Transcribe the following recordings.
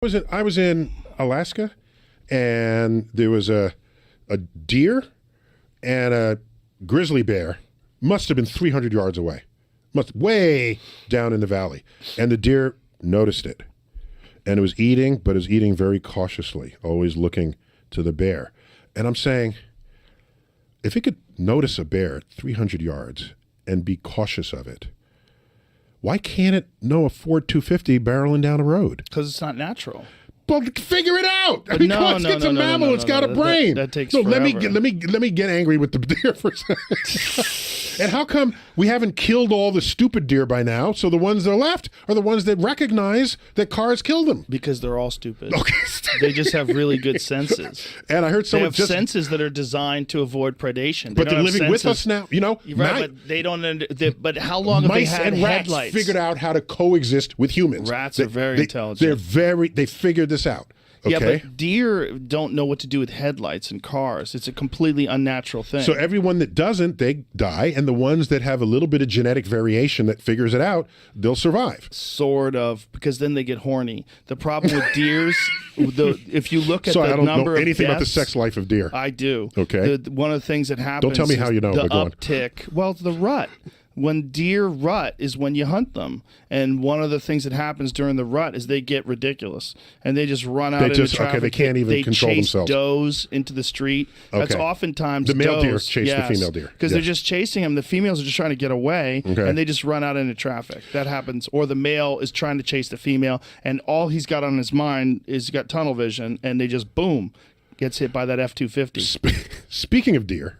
I was in Alaska, and there was a deer and a grizzly bear. Must have been 300 yards away, way down in the valley, and the deer noticed it, and it was eating, but it was eating very cautiously, always looking to the bear. And I'm saying, if it could notice a bear at 300 yards and be cautious of it, why can't it know a Ford 250 barreling down a road? Because it's not natural. Well, figure it out. I mean, it's a mammal. It's got a brain. That takes forever. Let me get angry with the deer for a second. And how come we haven't killed all the stupid deer by now? So the ones that are left are the ones that recognize that cars killed them. Because they're all stupid. Okay. They just have really good senses. And I heard someone they have senses that are designed to avoid predation. But they're living with us now. You know, right? But they don't. But how long have they had and rats headlights? Figured out how to coexist with humans. Rats are very intelligent. They figured this out. Okay. Yeah, but deer don't know what to do with headlights in cars. It's a completely unnatural thing. So everyone that doesn't, they die, and the ones that have a little bit of genetic variation that figures it out, they'll survive. Sort of, because then they get horny. The problem with deers, if you look at the I don't number know anything of about the sex life of deer. I do. Okay. One of the things that happens. Don't tell me how you know. The but go on. uptick. Well, the rut. When deer rut is when you hunt them, and one of the things that happens during the rut is they get ridiculous and they just run out into traffic. Okay, they can't even control themselves. They chase does into the street. Okay. That's oftentimes the male does, deer chase the female deer because they're just chasing them. The females are just trying to get away, and they just run out into traffic. That happens. Or the male is trying to chase the female, and all he's got on his mind is he's got tunnel vision, and they just boom, gets hit by that F-250. Speaking of deer,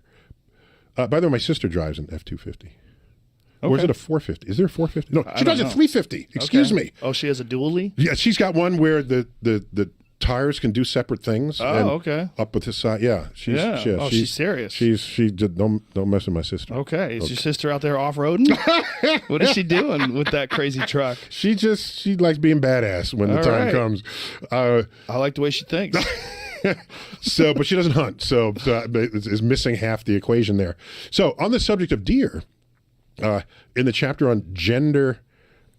by the way, my sister drives an F-250. Okay. Or is it a 450? Is there a 450? No, she drives a 350. Excuse me. Oh, she has a dually? Yeah, she's got one where the tires can do separate things. Oh, okay. Up with the side. Yeah. She's serious. Don't mess with my sister. Okay. Is your sister out there off-roading? What is she doing with that crazy truck? She likes being badass when the time comes. I like the way she thinks. But she doesn't hunt. So is missing half the equation there. So on the subject of deer, in the chapter on gender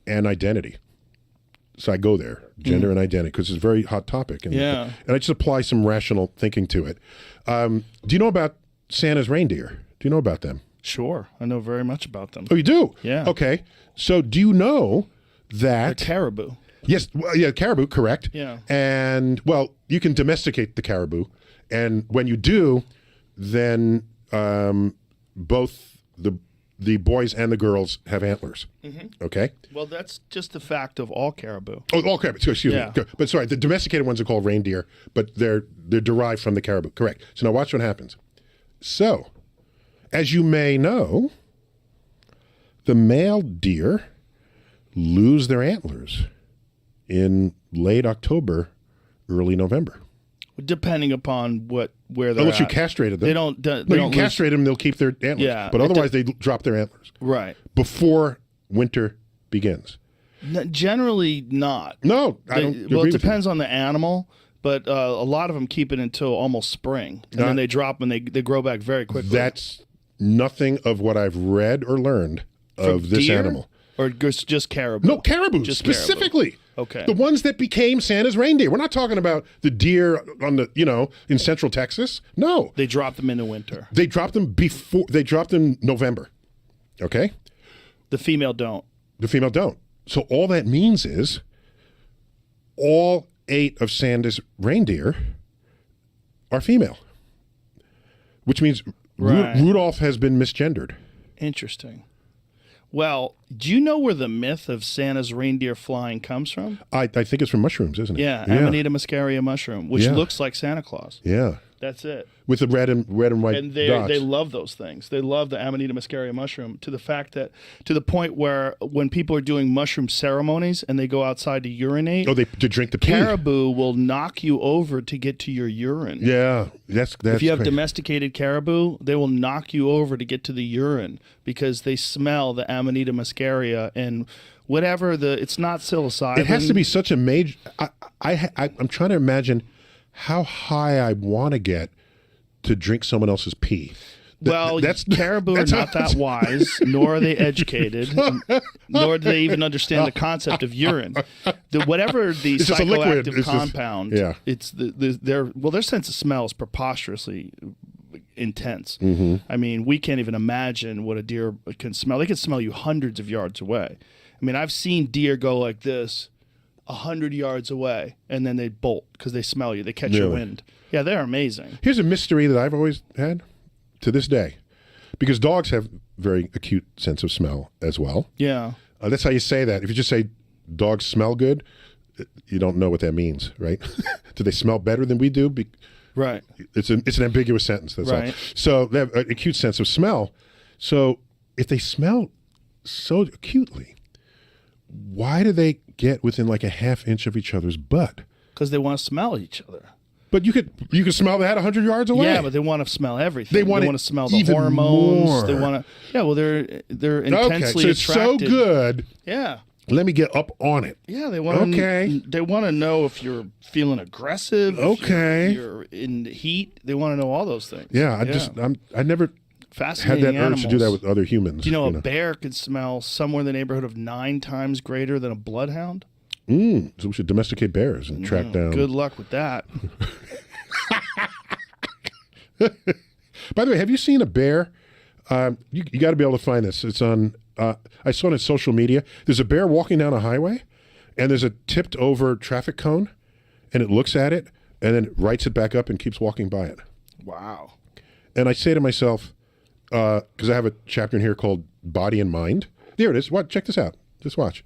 and identity. So I go there, gender and identity, because it's a very hot topic. And I just apply some rational thinking to it. Do you know about Santa's reindeer? Do you know about them? Sure. I know very much about them. Oh, you do? Yeah. Okay. So do you know that... They're caribou. Yes. Well, yeah, caribou, correct. Yeah. And, well, you can domesticate the caribou. And when you do, then both the boys and the girls have antlers. Okay? Well, that's just the fact of all caribou. Oh, all caribou. Excuse me. But sorry, the domesticated ones are called reindeer, but they're derived from the caribou. Correct. So now watch what happens. So, as you may know, the male deer lose their antlers in late October, early November. Depending upon where they're Unless you at. castrated them. They don't you castrate them, they'll keep their antlers. Yeah, but otherwise, they drop their antlers. Right. Before winter begins. Generally not. No, I don't. Well, it depends on the animal, but a lot of them keep it until almost spring, and then they drop and they grow back very quickly. That's nothing of what I've read or learned of this deer? animal. Or just caribou? No, caribou, just specifically. Caribou. Okay. The ones that became Santa's reindeer. We're not talking about the deer on in central Texas. No. They drop them in the winter. They dropped them November. Okay? The female don't. The female don't. So all that means is all 8 of Santa's reindeer are female. Which means Rudolph has been misgendered. Interesting. Well, do you know where the myth of Santa's reindeer flying comes from? I think it's from mushrooms, isn't it? Yeah, Amanita muscaria mushroom, which looks like Santa Claus. Yeah. That's it. With the red and white and dots. They love those things. They love the Amanita muscaria mushroom to the point where when people are doing mushroom ceremonies and they go outside to urinate, to drink the pee. Caribou will knock you over to get to your urine. Yeah, that's if you have crazy. domesticated caribou, they will knock you over to get to the urine because they smell the Amanita muscaria and whatever it's not psilocybin. It has to be such a major. I'm trying to imagine how high I want to get to drink someone else's pee. Well, caribou are not that wise, nor are they educated, nor do they even understand the concept of urine. Whatever the It's just a liquid. psychoactive It's just- compound, yeah. it's their sense of smell is preposterously intense. Mm-hmm. I mean, we can't even imagine what a deer can smell. They can smell you hundreds of yards away. I mean, I've seen deer go like this 100 yards away, and then they bolt because they smell you. They catch your Really? wind. Yeah, they're amazing. Here's a mystery that I've always had to this day, because dogs have very acute sense of smell as well. Yeah. That's how you say that. If you just say dogs smell good, you don't know what that means, right? Do they smell better than we do? Right. It's an ambiguous sentence. That's all. Right. So they have an acute sense of smell. So if they smell so acutely, why do they get within like a half inch of each other's butt? Because they want to smell each other. But you could smell that 100 yards away. Yeah, but they want to smell everything. They want to smell the even hormones. more. They want to. Yeah, well, they're intensely Okay, so it's so attracted. good. Yeah. Let me get up on it. Yeah, they want to. Okay. They want to know if you're feeling aggressive. if Okay. you're in heat. They want to know all those things. Yeah, I never had Fascinating that urge to do that animals. with other humans. Do you know a bear could smell somewhere in the neighborhood of 9 times greater than a bloodhound? So we should domesticate bears and track down. Good luck with that. By the way, have you seen a bear? You got to be able to find this. It's on. I saw it on social media. There's a bear walking down a highway, and there's a tipped over traffic cone, and it looks at it, and then writes it back up and keeps walking by it. Wow. And I say to myself, because I have a chapter in here called Body and Mind. There it is. What? Check this out. Just watch.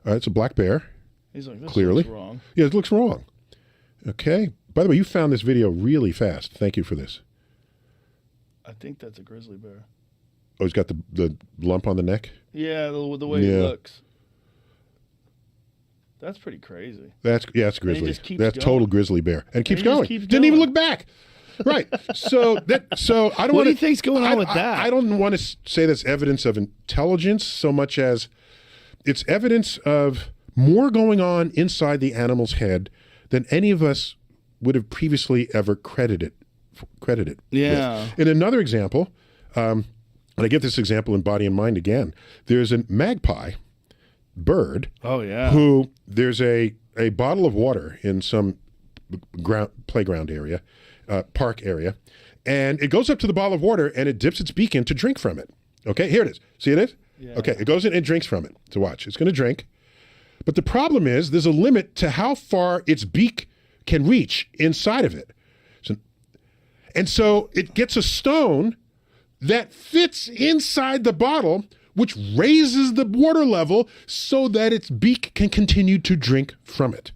It's a black bear. He's like, this Clearly. looks wrong. Yeah, it looks wrong. Okay. By the way, you found this video really fast. Thank you for this. I think that's a grizzly bear. Oh, he's got the lump on the neck? Yeah, the way he looks. That's pretty crazy. That's grizzly. just keeps That's going. total grizzly bear. And it keeps he just going. keeps Didn't even going. look back. Right. So I don't What want do to you think's going on with that? I don't want to say that's evidence of intelligence so much as it's evidence of more going on inside the animal's head than any of us would have previously ever credited. Yeah. In another example, and I get this example in Body and Mind again, there's a magpie bird Oh, yeah. who there's a bottle of water in some playground area, park area, and it goes up to the bottle of water and it dips its beak in to drink from it. Okay, here it is. See it? Yeah. Okay, it goes in and drinks from it. To watch. It's going to drink. But the problem is there's a limit to how far its beak can reach inside of it. So it gets a stone that fits inside the bottle, which raises the water level so that its beak can continue to drink from it.